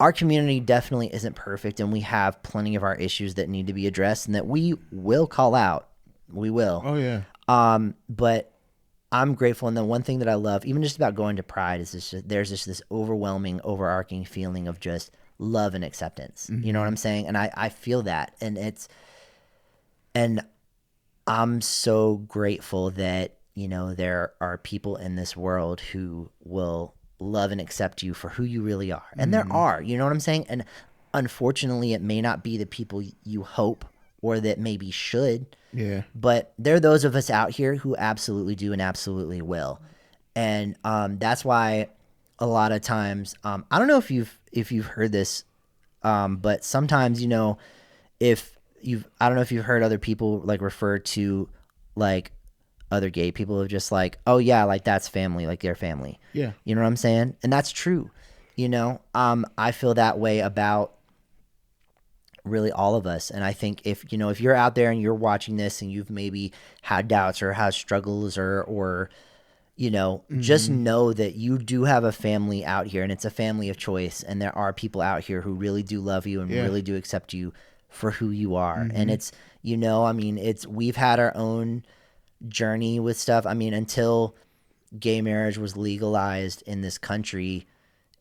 our community definitely isn't perfect, and we have plenty of our issues that need to be addressed and that we will call out. We will. Oh yeah. But I'm grateful. And the one thing that I love, even just about going to Pride, is there's just this overwhelming, overarching feeling of just love and acceptance. You know what I'm saying? And I feel that. And I'm so grateful that, you know, there are people in this world who will love and accept you for who you really are. And there are, you know what I'm saying? And unfortunately, it may not be the people you hope or that maybe should. Yeah. But there are those of us out here who absolutely do and absolutely will. And that's why a lot of times, I don't know if you've heard this, but sometimes, you know, I don't know if you've heard other people like refer to like other gay people of just like, oh yeah, like that's family, like their family. Yeah. You know what I'm saying? And that's true. You know, I feel that way about really all of us. And I think if you're out there and you're watching this and you've maybe had doubts or had struggles or you know, just know that you do have a family out here, and it's a family of choice. And there are people out here who really do love you and really do accept you for who you are. And it's, you know, I mean, we've had our own journey with stuff. I mean, until gay marriage was legalized in this country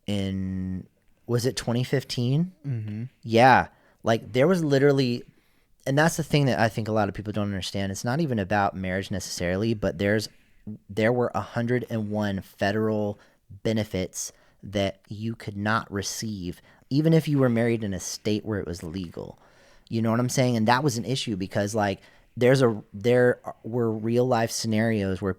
was it 2015? Yeah. Like there was literally, and that's the thing that I think a lot of people don't understand. It's not even about marriage necessarily, but there were 101 federal benefits that you could not receive, even if you were married in a state where it was legal. You know what I'm saying? And that was an issue because like there were real life scenarios where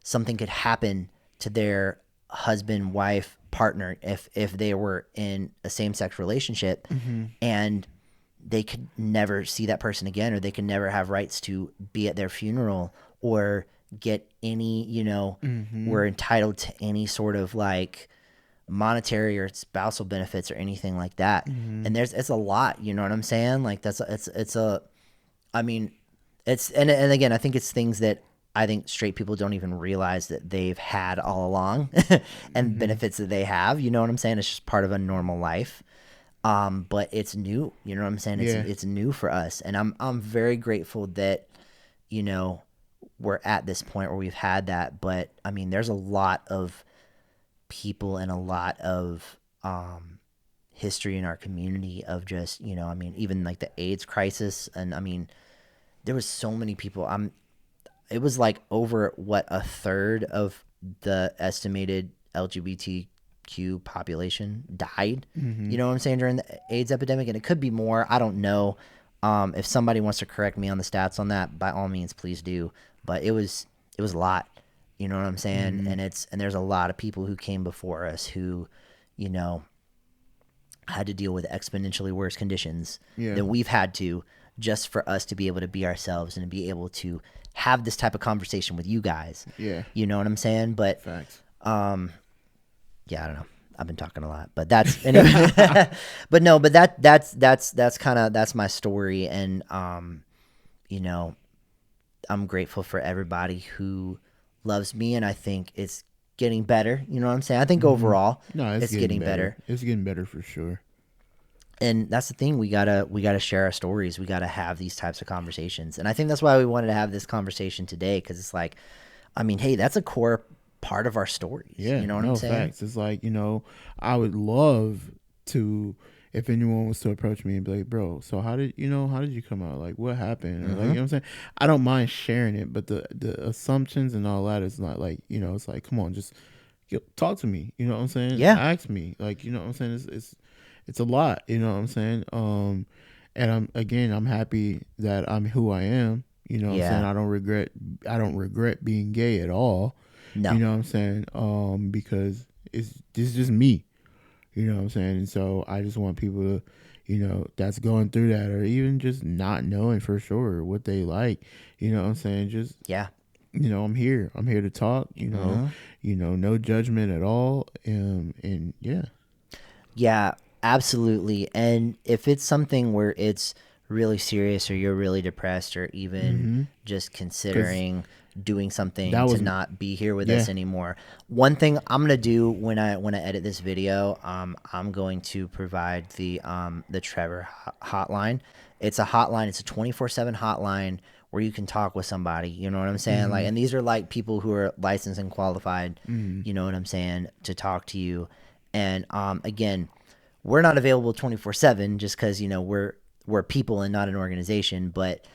something could happen to their husband, wife, partner if they were in a same-sex relationship, and they could never see that person again, or they could never have rights to be at their funeral or get any, you know, were entitled to any sort of like monetary or spousal benefits or anything like that. And it's a lot, you know what I'm saying? Like and again, I think it's things that I think straight people don't even realize that they've had all along and benefits that they have, you know what I'm saying? It's just part of a normal life. But it's new, you know what I'm saying? It's new for us. And I'm very grateful that, you know, we're at this point where we've had that. But I mean, there's a lot of people and a lot of, history in our community of just, you know, I mean, even like the AIDS crisis. And I mean, there was so many people, it was like over a third of the estimated LGBTQ population died, you know what I'm saying, during the AIDS epidemic. And it could be more, I don't know. If somebody wants to correct me on the stats on that, by all means, please do. But it was a lot, you know what I'm saying? And there's a lot of people who came before us who, you know, had to deal with exponentially worse conditions than we've had to, just for us to be able to be ourselves and to be able to have this type of conversation with you guys. Yeah. You know what I'm saying? But, facts. Yeah, I don't know. I've been talking a lot, but that's, anyway. but that's my story. And, you know, I'm grateful for everybody who loves me, and I think it's getting better. You know what I'm saying? I think overall, it's getting better. It's getting better for sure. And that's the thing. We gotta share our stories. We gotta have these types of conversations. And I think that's why we wanted to have this conversation today. Cause it's like, I mean, hey, that's a core part of our stories. Yeah. You know what I'm saying? Facts. It's like, you know, I would love to if anyone was to approach me and be like, bro, so how did you come out? Like, what happened? Or like, you know what I'm saying? I don't mind sharing it, but the assumptions and all that is not like, it's like, come on, just talk to me. You know what I'm saying? Yeah. Ask me. Like, you know what I'm saying? It's a lot. You know what I'm saying? And I'm happy that I'm who I am. You know what I'm saying? I don't regret being gay at all. No. You know what I'm saying? Because this is just me. You know what I'm saying? And so I just want people to, that's going through that, or even just not knowing for sure what they like. You know what I'm saying? Just, I'm here. I'm here to talk, no judgment at all. And yeah. Yeah, absolutely. And if it's something where it's really serious, or you're really depressed, or even just considering doing something to not be here with us anymore, one thing I'm gonna do when I edit this video, I'm going to provide the Trevor hotline. It's a hotline. It's a 24/7 hotline where you can talk with somebody. You know what I'm saying? Like, and these are like people who are licensed and qualified. You know what I'm saying, to talk to you. And again, we're not available 24/7 just because we're people and not an organization. But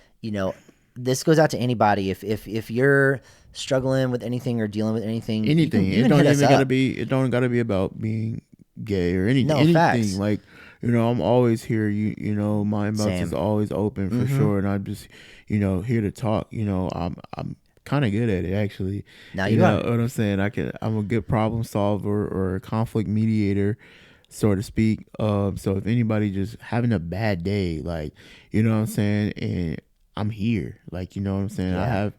this goes out to anybody. If you're struggling with anything or dealing with anything, you can it don't even gotta be about being gay or anything. No, anything. facts. Like, I'm always here. My inbox Same. is always open for sure, and I'm just here to talk. I'm kind of good at it, actually. Now you you know are. what I'm saying? I'm a good problem solver or a conflict mediator, so to speak. So if anybody just having a bad day, like, you know what I'm saying, and I'm here, like, you know what I'm saying. I have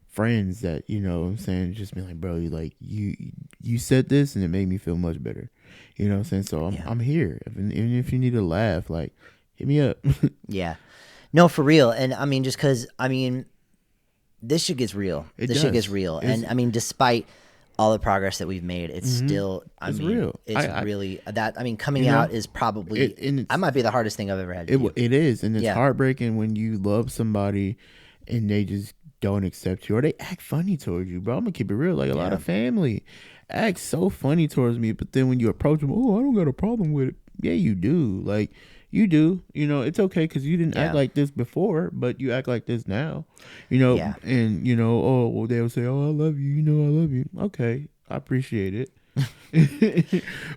friends that, you know what I'm saying, just be like, bro, you said this and it made me feel much better. You know what I'm saying? So I'm here. Even if you need a laugh, like, hit me up. Yeah. No, for real. And I mean, just because, this shit gets real. Shit gets real. And despite all the progress that we've made, it's still, it's real. It's really that. Coming out is probably, I might be the hardest thing I've ever had to do. It is. And it's heartbreaking when you love somebody and they just don't accept you, or they act funny towards you, bro. I'm gonna keep it real. Like, a lot of family act so funny towards me, but then when you approach them, oh, I don't got a problem with it. Yeah, you do. Like, you do. It's okay because you didn't act like this before, but you act like this now. And oh, well, they'll say, oh, I love you. I love you. Okay, I appreciate it.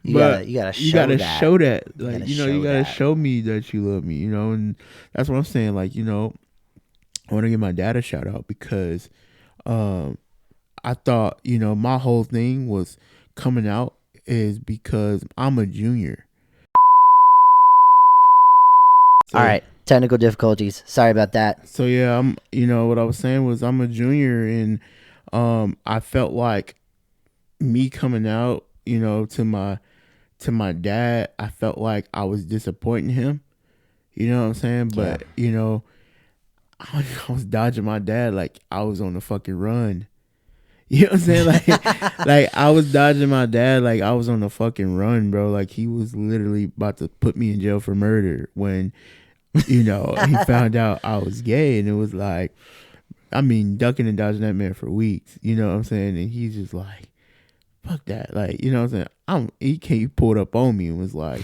You gotta show that. Like, you gotta show me that you love me. And that's what I'm saying. Like, I want to give my dad a shout out because I thought, my whole thing was coming out is because I'm a junior. So, all right, technical difficulties. Sorry about that. So yeah, I'm. What I was saying was I'm a junior, and I felt like me coming out, to my dad, I felt like I was disappointing him. You know what I'm saying? But I was dodging my dad like I was on the fucking run. You know what I'm saying? Like I was dodging my dad like I was on the fucking run, bro. Like, he was literally about to put me in jail for murder when, he found out I was gay. And it was like, ducking and dodging that man for weeks. You know what I'm saying? And he's just like, fuck that. Like, you know what I'm saying? He pulled up on me and was like,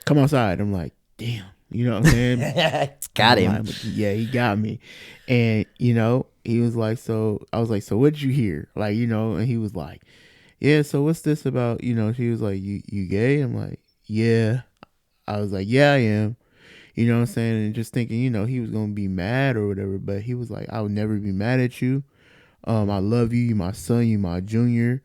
come outside. I'm like, damn. You know what I'm saying? It's got him. Yeah, he got me. And, he was like, so, I was like, so what'd you hear? Like, and he was like, yeah, so what's this about? She was like, you gay? I'm like, yeah. I was like, yeah, I am. You know what I'm saying? And just thinking, he was going to be mad or whatever. But he was like, I would never be mad at you. I love you. You my son. You my junior.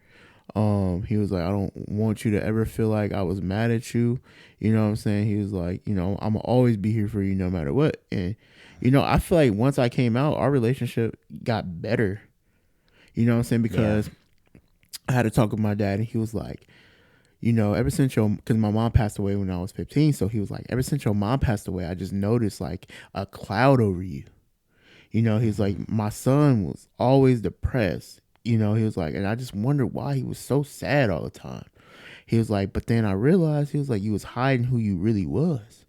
He was like, I don't want you to ever feel like I was mad at you. You know what I'm saying? He was like, I'm going to always be here for you no matter what. And, I feel like once I came out, our relationship got better. You know what I'm saying? Because I had to talk with my dad, and he was like, ever since because my mom passed away when I was 15. So he was like, ever since your mom passed away, I just noticed like a cloud over you. He's like, my son was always depressed. He was like, and I just wondered why he was so sad all the time. He was like, but then I realized, he was like, you was hiding who you really was.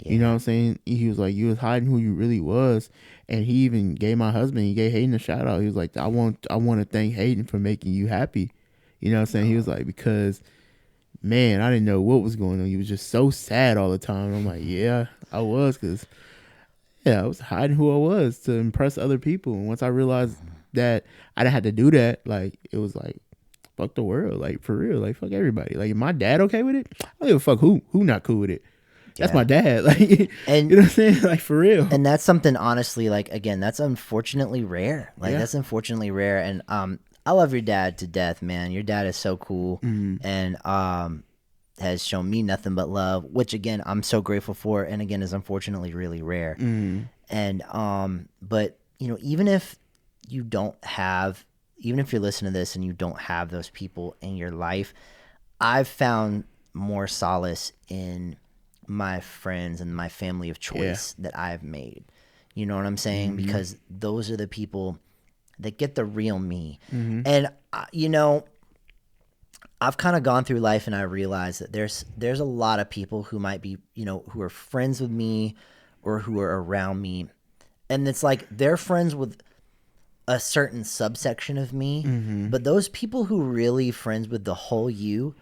Yeah. You know what I'm saying? He was like, you was hiding who you really was. And he even gave my husband, he gave Hayden a shout out. He was like, I want to thank Hayden for making you happy. You know what I'm saying? He was like, because man, I didn't know what was going on. You was just so sad all the time. I'm like, yeah, I was, because yeah, I was hiding who I was to impress other people. And once I realized that I didn't have to do that, like, it was like, fuck the world, like, for real, like, fuck everybody. Like, my dad okay with it? I don't give a fuck who not cool with it. That's my dad. Like, and you know what I'm saying? Like, for real. And that's something, honestly, like, again, that's unfortunately rare. Like, that's unfortunately rare. And I love your dad to death, man. Your dad is so cool, and has shown me nothing but love, which, again, I'm so grateful for, and again, is unfortunately really rare. And but you know, even if you're listening to this and you don't have those people in your life, I've found more solace in my friends and my family of choice that I've made. You know what I'm saying? Because those are the people that get the real me. And you know, I've kind of gone through life and I realized that there's a lot of people who might be, you know, who are friends with me or who are around me, and it's like they're friends with a certain subsection of me, but those people who really friends with the whole you,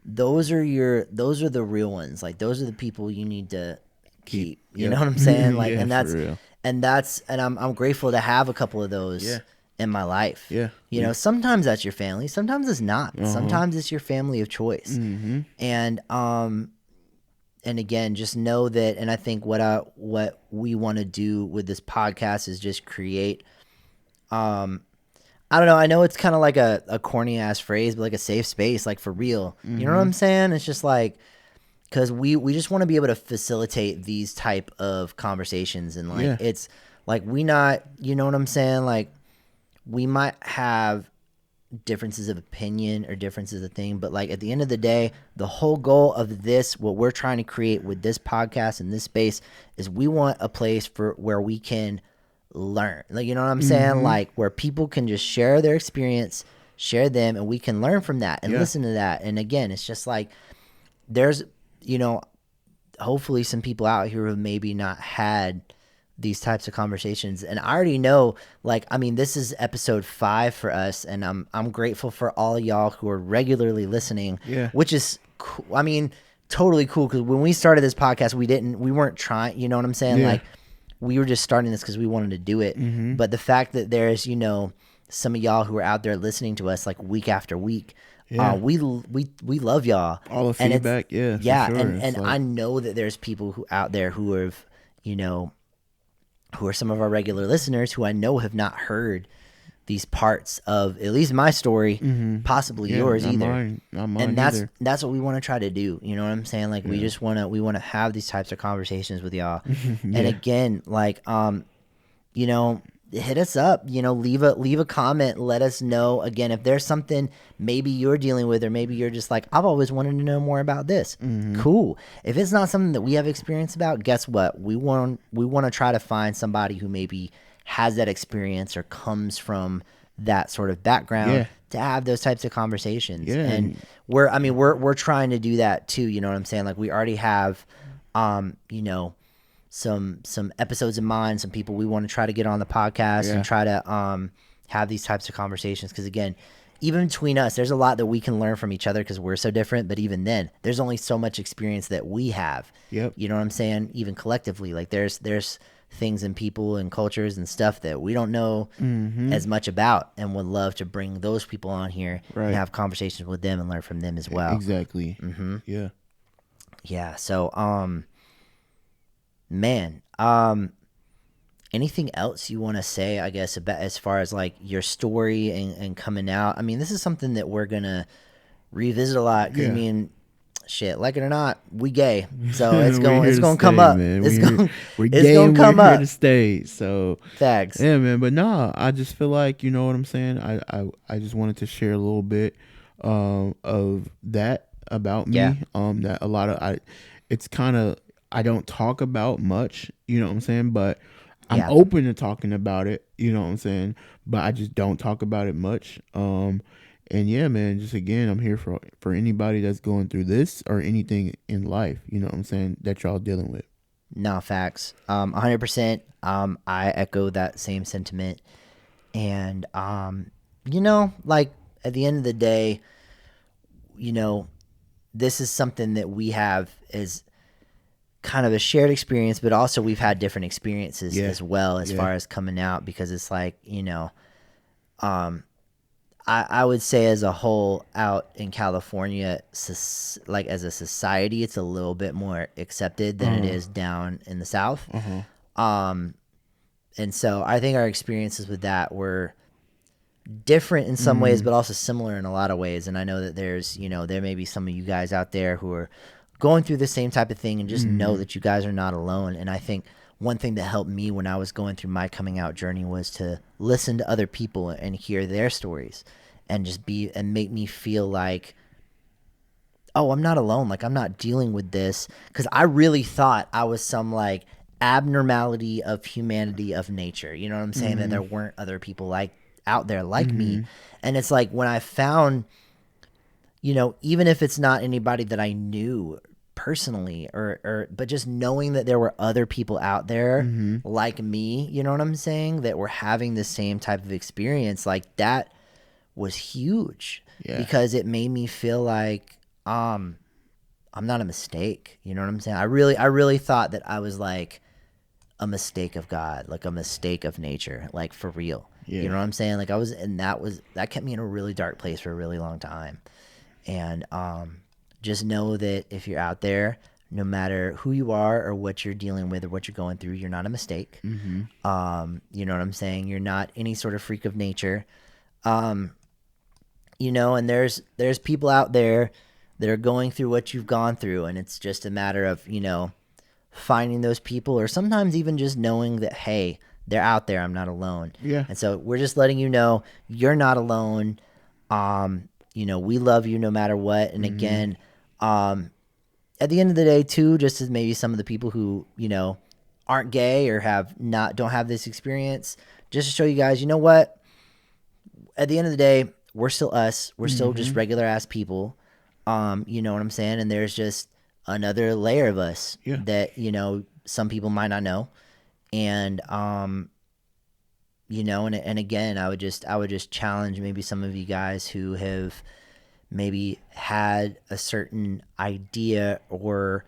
those are the real ones. Like, those are the people you need to keep. You know what I'm saying? Like, and I'm grateful to have a couple of those in my life. You know, sometimes that's your family, sometimes it's not. Sometimes it's your family of choice. And again, just know that. And I think what we want to do with this podcast is just create, I don't know. I know it's kind of like a corny ass phrase, but like a safe space, like, for real. You know what I'm saying? It's just like, because we just want to be able to facilitate these type of conversations, and like it's like, you know what I'm saying? Like, we might have differences of opinion or differences of thing, but like, at the end of the day, the whole goal of this, what we're trying to create with this podcast and this space, is we want a place where we can learn. Like, you know what I'm saying? Like, where people can just share their experience, share them, and we can learn from that and listen to that. And again, it's just like, there's, you know, hopefully some people out here who have maybe not had these types of conversations. And I already know, like, I mean, this is episode 5 for us, and I'm grateful for all y'all who are regularly listening, which is cool. I mean, totally cool, because when we started this podcast, we weren't trying, you know what I'm saying? Like, we were just starting this because we wanted to do it. But the fact that there's, you know, some of y'all who are out there listening to us, like, week after week, we love y'all. All the feedback, for sure. And like, I know that there's people who out there who have, you know, who are some of our regular listeners who I know have not heard these parts of at least my story, possibly yours either. Not mine and either. that's what we want to try to do. You know what I'm saying? Like, we just want to have these types of conversations with y'all. And again, like, you know, hit us up, you know, leave a comment, let us know. Again, if there's something maybe you're dealing with, or maybe you're just like, I've always wanted to know more about this. Cool. If it's not something that we have experience about, guess what? We want to try to find somebody who maybe has that experience or comes from that sort of background to have those types of conversations. And we're trying to do that too. You know what I'm saying? Like, we already have, you know, some episodes in mind, some people we want to try to get on the podcast and try to have these types of conversations. Because again, even between us, there's a lot that we can learn from each other because we're so different. But even then, there's only so much experience that we have. You know what I'm saying? Even collectively, like, there's things and people and cultures and stuff that we don't know as much about, and would love to bring those people on here and have conversations with them and learn from them as well. Exactly. So man, anything else you want to say, I guess, about as far as like your story and coming out? I mean, this is something that we're gonna revisit a lot, because I mean, shit, like it or not, we gay, so it's gonna come up, man. It's gonna come up. Here to stay. So thanks. Yeah, man. But nah, I just feel like, you know what I'm saying, I just wanted to share a little bit of that about me. That a lot of it's kind of, I don't talk about much, you know what I'm saying, but I'm open to talking about it, you know what I'm saying, but I just don't talk about it much. And yeah, man, just again, I'm here for anybody that's going through this or anything in life, you know what I'm saying, that y'all dealing with. No, facts. 100%. I echo that same sentiment. And you know, like, at the end of the day, you know, this is something that we have is kind of a shared experience, but also we've had different experiences as well as far as coming out, because it's like, you know, I would say as a whole out in California, like as a society, it's a little bit more accepted than it is down in the South. And so I think our experiences with that were different in some ways, but also similar in a lot of ways. And I know that there's, you know, there may be some of you guys out there who are going through the same type of thing, and just know that you guys are not alone. And I think one thing that helped me when I was going through my coming out journey was to listen to other people and hear their stories, and just make me feel like, oh, I'm not alone. Like, I'm not dealing with this. Because I really thought I was some like abnormality of humanity, of nature. You know what I'm saying? That there weren't other people like out there like me. And it's like when I found, you know, even if it's not anybody that I knew personally, but just knowing that there were other people out there like me, you know what I'm saying, that were having the same type of experience, like that was huge. Because it made me feel like I'm not a mistake. You know what I'm saying? I really thought that I was like a mistake of God, like a mistake of nature, like for real. You know what I'm saying? Like I was, and that kept me in a really dark place for a really long time. And just know that if you're out there, no matter who you are or what you're dealing with or what you're going through, you're not a mistake. You know what I'm saying? You're not any sort of freak of nature. You know, and there's people out there that are going through what you've gone through, and it's just a matter of, you know, finding those people, or sometimes even just knowing that, hey, they're out there, I'm not alone. And so we're just letting you know you're not alone. You know, we love you no matter what. And again, at the end of the day too, just as maybe some of the people who, you know, aren't gay or don't have this experience, just to show you guys, you know what, at the end of the day, we're still us. We're still just regular ass people. You know what I'm saying? And there's just another layer of us that, you know, some people might not know. And, you know, and again, I would just challenge maybe some of you guys who have maybe had a certain idea or,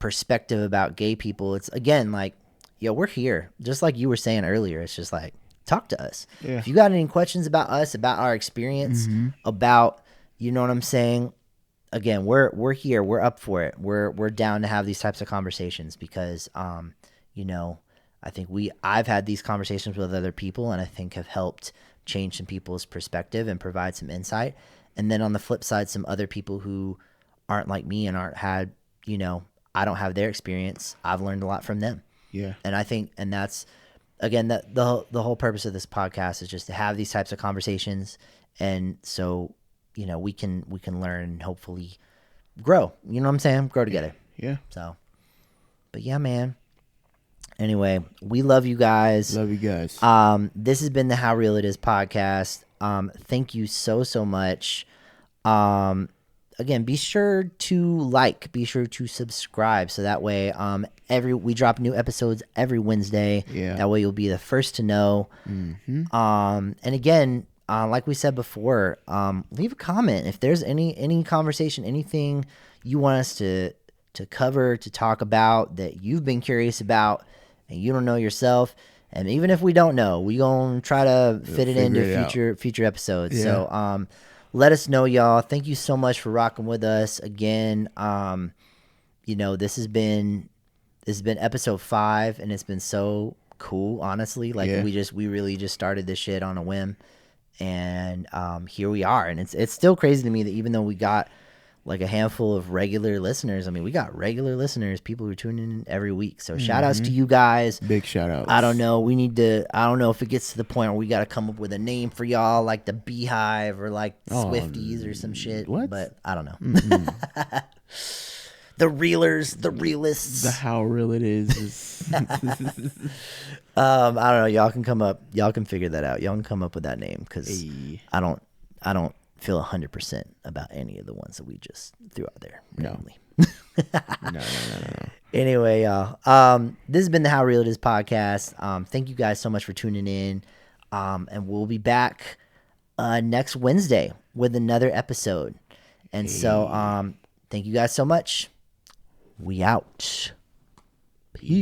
perspective about gay people. It's again, like, yo, we're here. Just like you were saying earlier, it's just like, talk to us. If you got any questions about us, about our experience, about, you know what I'm saying? Again, we're here. We're up for it. We're down to have these types of conversations because, you know, I think I've had these conversations with other people, and I think have helped change some people's perspective and provide some insight. And then on the flip side, some other people who aren't like me and aren't had, you know, I don't have their experience. I've learned a lot from them. And I think, and that's, again, that the whole purpose of this podcast is just to have these types of conversations, and so, you know, we can learn and hopefully grow. You know what I'm saying? Grow together. So, but yeah, man. Anyway, we love you guys. Love you guys. This has been the How Real It Is podcast. Thank you so much. Again, be sure to be sure to subscribe, so that way we drop new episodes every Wednesday. That way you'll be the first to know. And again, like we said before, leave a comment if there's any conversation, anything you want us to cover, to talk about, that you've been curious about and you don't know yourself. And even if we don't know, we gonna try to fit it into future episodes. So let us know, y'all. Thank you so much for rocking with us again. You know, this has been episode 5, and it's been so cool, honestly. Like we really just started this shit on a whim, and here we are. And it's still crazy to me that even though we got like a handful of regular listeners, I mean, we got regular listeners, people who tune in every week. So shout outs to you guys. Big shout outs. I don't know. I don't know if it gets to the point where we got to come up with a name for y'all, like the Beehive or like Swifties or some shit. What? But I don't know. The reelers, the realists. The How Real It Is. I don't know. Y'all can figure that out. Y'all can come up with that name, because I don't feel 100% about any of the ones that we just threw out there randomly. No. Anyway, y'all, this has been the How Real It Is podcast. Thank you guys so much for tuning in, and we'll be back next Wednesday with another episode. And so thank you guys so much. We out. Peace.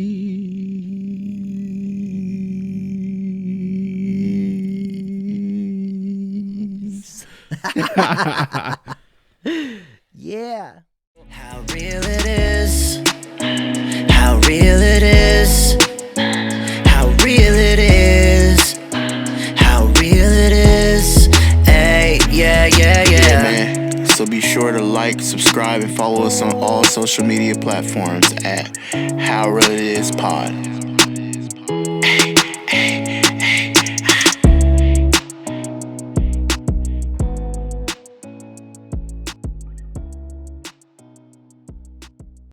Yeah. How real it is. How real it is. How real it is. How real it is. Hey, yeah. Man. So be sure to like, subscribe, and follow us on all social media platforms at How Real It Is Pod.